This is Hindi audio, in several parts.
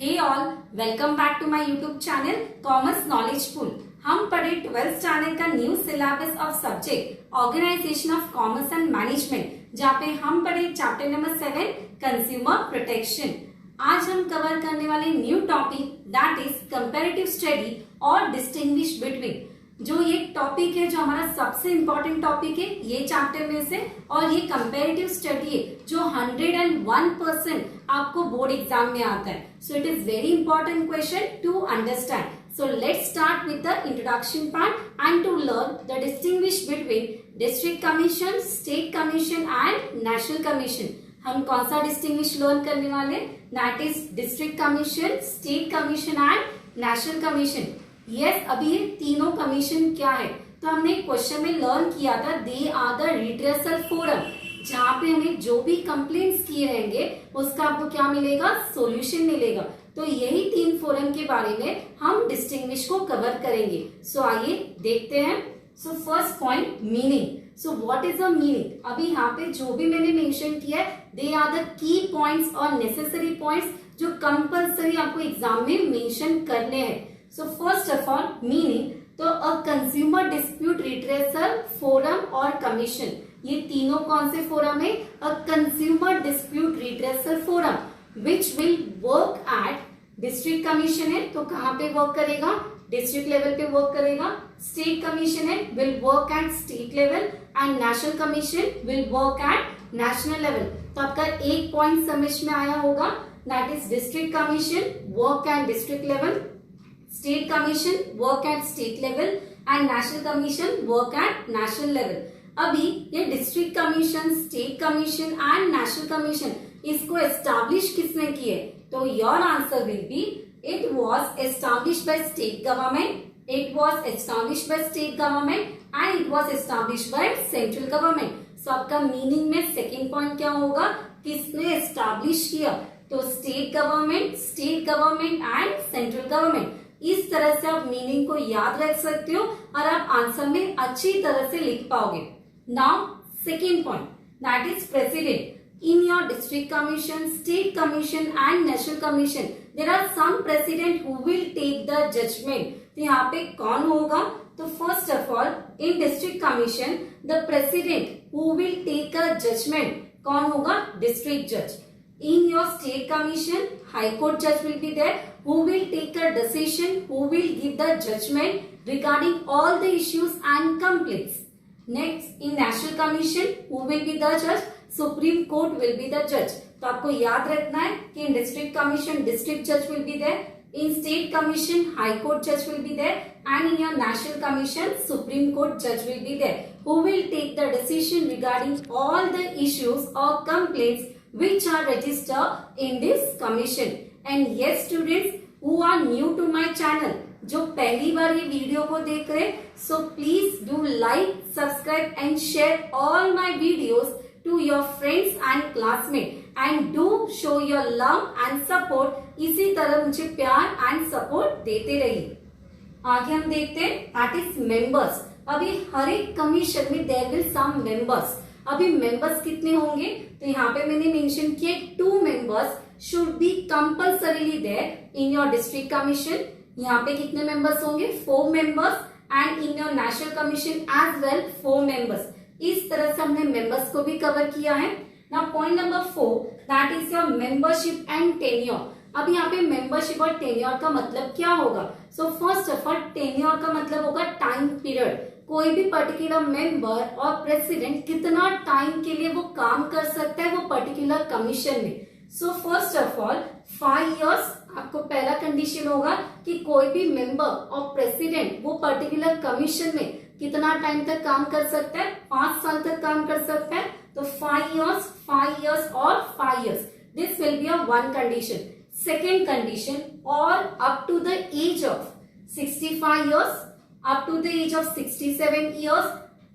Hey all, welcome back to my YouTube channel commerce knowledge pool. हम पढ़े 12th स्टैंडर्ड का new syllabus of subject organisation of commerce and management, जहाँ पे हम पढ़े चैप्टर नंबर 7 कंज्यूमर प्रोटेक्शन। आज हम कवर करने वाले new topic that is comparative study और डिस्टिंग्विश बिटवीन। जो ये टॉपिक है जो हमारा सबसे इम्पोर्टेंट टॉपिक है ये चैप्टर में से, और ये कंपैरेटिव स्टडी है जो 101% आपको बोर्ड एग्जाम में आता है। So it is very important question to understand. So let's start with the introduction part and to learn the distinguish between district commission, state commission and national commission। हम कौन सा distinguish learn करने वाले? That is district commission, state commission and national commission। Yes, अभी ये तीनों कमीशन क्या है तो हमने क्वेश्चन में लर्न किया था, they are the redressal forum, जहाँ पे हमें जो भी कंप्लेंट्स किए रहेंगे उसका आपको क्या मिलेगा, सोल्यूशन मिलेगा। तो यही तीन फोरम के बारे में हम डिस्टिंग्विश को कवर करेंगे। सो आइए देखते हैं। So first point, meaning. So what is a meaning? अभी यहाँ पे जो भी मैंने मेंशन किया है they are the key points और नेसेसरी पॉइंट्स जो कंपल्सरी आपको एग्जाम में मेंशन करने हैं। So first of all meaning, तो a consumer dispute redressal forum और कमीशन, ये तीनों कौन से फोरम है? A consumer dispute redressal forum which will work at district commission है तो कहाँ पे वर्क करेगा? डिस्ट्रिक्ट लेवल पे वर्क करेगा। स्टेट कमीशन है will work eight state level and national commission will work eight national level. तो आपका एक पॉइंट समझ में आया होगा, that is district commission work at district level, state commission work at state level and national commission work at national level. अभी ये district commission, state commission and national commission इसको एस्टैब्लिश किसने किए? तो your answer will be it was established by state government, it was established by state government and it was established by central government. So आपका मीनिंग में सेकेंड पॉइंट क्या होगा, किसने एस्टैब्लिश किया? तो state government and central government. इस तरह से आप मीनिंग को याद रख सकते हो और आप आंसर में अच्छी तरह से लिख पाओगे। Now second point, that is president. In your district commission, state commission and national commission, there are some president who will take the judgment। तो यहाँ पे कौन होगा? तो first of all, in district commission, the president who will take a judgment कौन होगा? District judge। In your state commission, high court judge will be there who will take a decision, who will give the judgment regarding all the issues and complaints। Next, in national commission, who will be the judge? Supreme court will be the जज। तो आपको याद रखना है कि इन डिस्ट्रिक्ट कमीशन डिस्ट्रिक्ट जज will be there, in state commission high court जज will be there and in your national commission supreme court जज will be there who will take the decision regarding all the issues और complaints which are registered in this commission. And yes students who are new to my channel, जो पहली बार ये वीडियो को देख रहे, so please do like, subscribe and share all my videos to your friends and classmates and do show your love and support। इसी तरह मुझे प्यार एंड सपोर्ट देते रहिए। आगे हम देखते हैं दैट इज मेंबर्स। अभी हर एक कमीशन में देयर विल सम मेंबर्स। अभी मेंबर्स कितने होंगे? तो यहाँ पे मैंने मेंशन किया 2 members should be compulsorily there in your district commission. यहाँ पे कितने मेंबर्स होंगे? 4 members and in your national commission as well 4 members. इस तरह से हमने मेंबर्स को भी कवर किया है। Now point number 4, that is your membership and tenure. अब यहाँ पे मेंबरशिप और टेन्योर का मतलब क्या होगा? सो फर्स्ट ऑफ ऑल टेन्योर का मतलब होगा टाइम पीरियड। कोई भी पर्टिकुलर मेंबर और प्रेसिडेंट कितना टाइम के लिए वो काम कर सकता है वो पर्टिकुलर कमीशन में। सो फर्स्ट ऑफ ऑल 5 इयर्स आपको पहला कंडीशन होगा कि कोई भी मेंबर और प्रेसिडेंट वो पर्टिकुलर कमीशन में कितना टाइम तक काम कर सकता है? 5 साल तक काम कर सकता है। तो 5 इयर्स और 5 years, this will be a one condition. Second condition, और up to the age of 65 years, up to the age of 67 years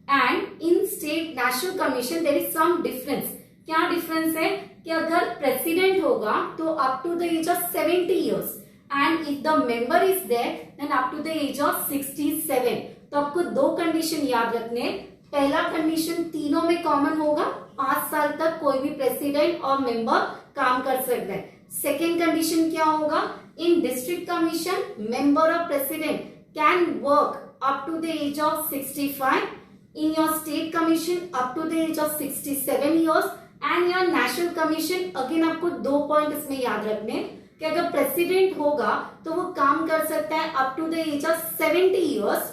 and in state national commission there is some difference. क्या डिफरेंस है? कि अगर प्रेसिडेंट होगा तो up to the age of 70 years and if the member is there then up to the age of 67। तो आपको 2 कंडीशन याद रखने। पहला कंडीशन तीनों में कॉमन होगा, 5 साल तक कोई भी प्रेसिडेंट और मेंबर काम कर सकता है। सेकेंड कंडीशन क्या होगा, in district commission member of president can work up to the age of 65, in your state commission up to the age of 67 years and your national commission. Again आपको 2 पॉइंट इसमें याद रखने कि अगर प्रेसिडेंट होगा तो वो काम कर सकता है up to the age of 70 years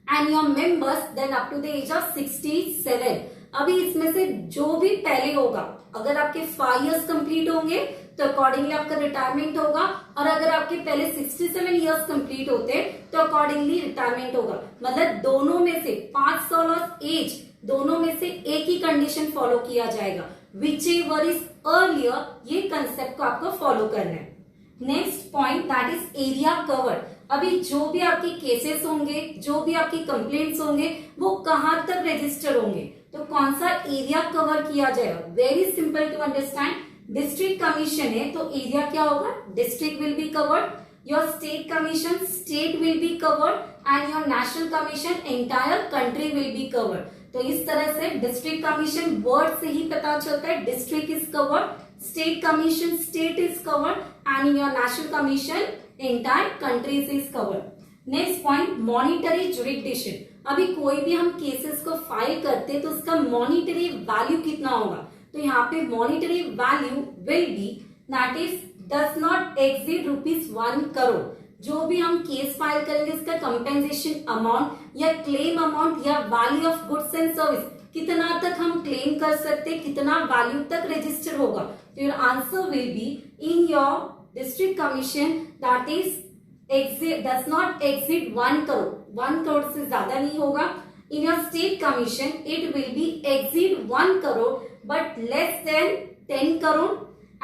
and your members then up to the age of 67। अभी इसमें से जो भी पहले होगा, अगर आपके 5 इयर्स कंप्लीट होंगे तो अकॉर्डिंगली आपका रिटायरमेंट होगा, और अगर आपके पहले 67 इयर्स कंप्लीट होते तो अकॉर्डिंगली रिटायरमेंट होगा। मतलब दोनों में से 5 साल और एज दोनों में से एक ही कंडीशन फॉलो किया जाएगा, विच एवर इज अर्लियर। ये कंसेप्ट को आपको फॉलो करना है। Next point that is area covered. अभी जो भी आपके केसेस होंगे, जो भी आपकी कंप्लेंट्स होंगे, वो कहां तक रजिस्टर होंगे, तो कौन सा एरिया कवर किया जाएगा। Very simple to understand. District commission है तो एरिया क्या होगा, district will be covered, your state commission state will be covered and your national commission entire country will be covered. तो इस तरह से डिस्ट्रिक्ट कमीशन वर्ड से ही पता चलता है district is covered, state commission state is covered and your national commission entire countries is covered. Next point monetary jurisdiction. अभी कोई भी हम केसेस को फाइल करते तो उसका मॉनिटरी वैल्यू कितना होगा, तो यहाँ पे monetary value will be that is does not exceed ₹1 crore. जो भी हम केस फाइल करेंगे इसका कंपेंसेशन अमाउंट या क्लेम अमाउंट या value of goods and service कितना तक हम क्लेम कर सकते, कितना वैल्यू तक रजिस्टर होगा। तो your answer will be in your district commission that is does not exceed 1 crore, 1 crore से ज्यादा नहीं होगा। इन your state commission it will be exceed 1 crore but less than 10 crore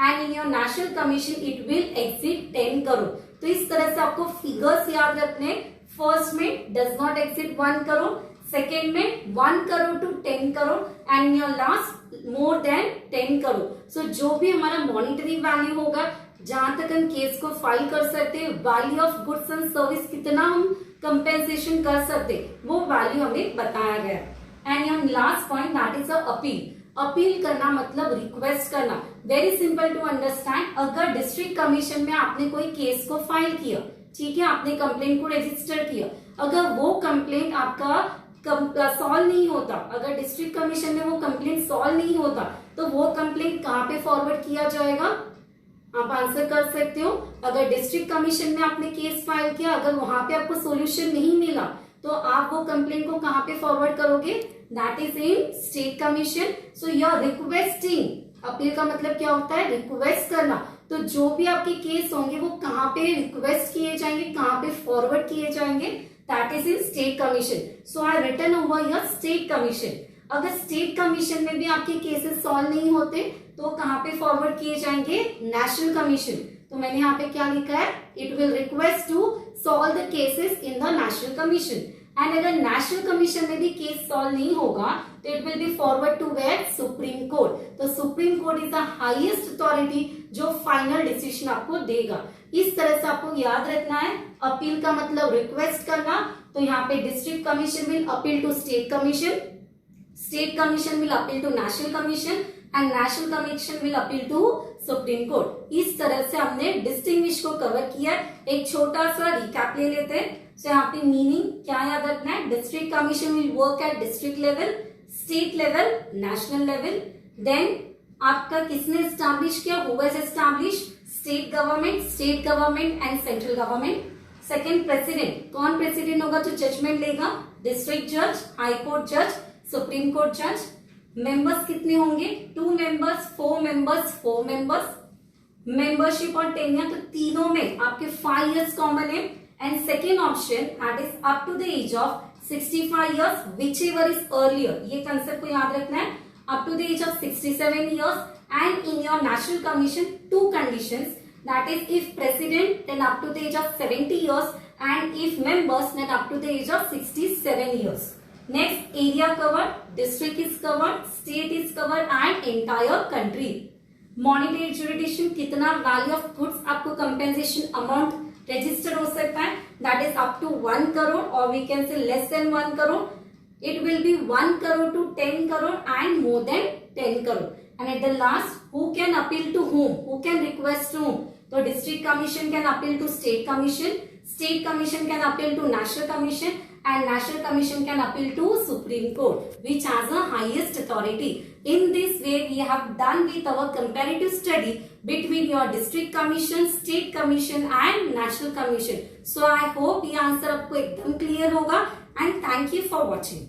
and in your national commission it will exceed 10 crore. तो इस तरह से आपको फिगर्स याद रखने। फर्स्ट में does not exceed 1 crore, second में 1 crore to 10 crore and your last more than 10 crore. So जो भी हमारा मॉनिटरी वैल्यू होगा, जहां तक हम केस को फाइल कर सकते हैं, value of goods and service कितना हम कंपेंसेशन कर सकते, वो वैल्यू हमें बताया गया। And your last point that is appeal. Appeal करना मतलब रिक्वेस्ट करना। Very simple to understand. अगर डिस्ट्रिक्ट कमीशन में आपने कोई केस को फाइल किया, ठीक है, आपने कंप्लेंट को रजिस्टर किया, अगर वो कंप्लेंट आपका सॉल्व नहीं होता, अगर डिस्ट्रिक्ट कमीशन में वो कंप्लेंट सॉल्व नहीं होता, तो वो कंप्लेंट कहाँ पे फॉरवर्ड किया जाएगा, आप आंसर कर सकते हो। अगर डिस्ट्रिक्ट कमीशन में आपने केस फाइल किया, अगर वहां पे आपको सोल्यूशन नहीं मिला, तो आप वो कंप्लेंट को कहाँ पे फॉरवर्ड करोगे, that is in state commission. So you are requesting. Appeal का मतलब क्या होता है, रिक्वेस्ट करना। तो जो भी आपके केस होंगे वो कहाँ पे रिक्वेस्ट किए जाएंगे, कहाँ पे फॉरवर्ड किए जाएंगे, that is in state commission. So I written over your state commission. अगर स्टेट कमीशन में भी आपके केसेस सॉल्व नहीं होते तो कहाँ पे फॉरवर्ड किए जाएंगे, नेशनल कमीशन। तो मैंने यहाँ पे क्या लिखा है, it will request to solve the cases in the national commission. And अगर नेशनल कमीशन में भी केस सॉल्व नहीं होगा तो it will be forward to where, Supreme Court. तो Supreme Court is the highest authority जो फाइनल डिसीजन आपको देगा। इस तरह से आपको याद रखना है। अपील का मतलब रिक्वेस्ट करना। तो यहाँ पे district commission will appeal to state commission, state commission will appeal to national commission and national commission will appeal to supreme court. इस तरह से हमने डिस्टिंग्विश को कवर किया। एक छोटा सा रिकैप ले लेते हैं। तो यहाँ पे मीनिंग क्या याद रखना है, district commission will work at district level, state level, national level. Then आपका किसने एस्टैब्लिश किया, who was establish, state government and central government. Second president, कौन प्रेसिडेंट होगा जो जजमेंट लेगा, डिस्ट्रिक्ट जज, हाई कोर्ट जज, सुप्रीम कोर्ट जज। मेंबर्स कितने होंगे, 2 मेंबर्स, 4 मेंबर्स, 4 मेंबर्स। मेंबरशिप और टेन्योर, तो तीनों में आपके 5 इयर्स कॉमन है। And second option that is up to the age of 65 years whichever is earlier. ये कंसेप्ट को याद रखना है, up to the age of 67 years. And in your national commission 2 conditions, that is if president then up to the age of 70 years and if members then up to the age of 67 years. Next, area covered, district is covered, state is covered and entire country. Monetary jurisdiction, कितना value of goods आपको compensation amount register हो सकता है, that is up to 1 crore or we can say less than 1 crore. It will be 1 crore to 10 crore and more than 10 crore. And at the last, who can appeal to whom, who can request to whom? So district commission can appeal to state commission can appeal to national commission, and national commission can appeal to Supreme Court, which has the highest authority. In this way we have done with our comparative study between your district commission, state commission and national commission. So I hope ये आंसर आपको एकदम क्लियर होगा, and thank you for watching.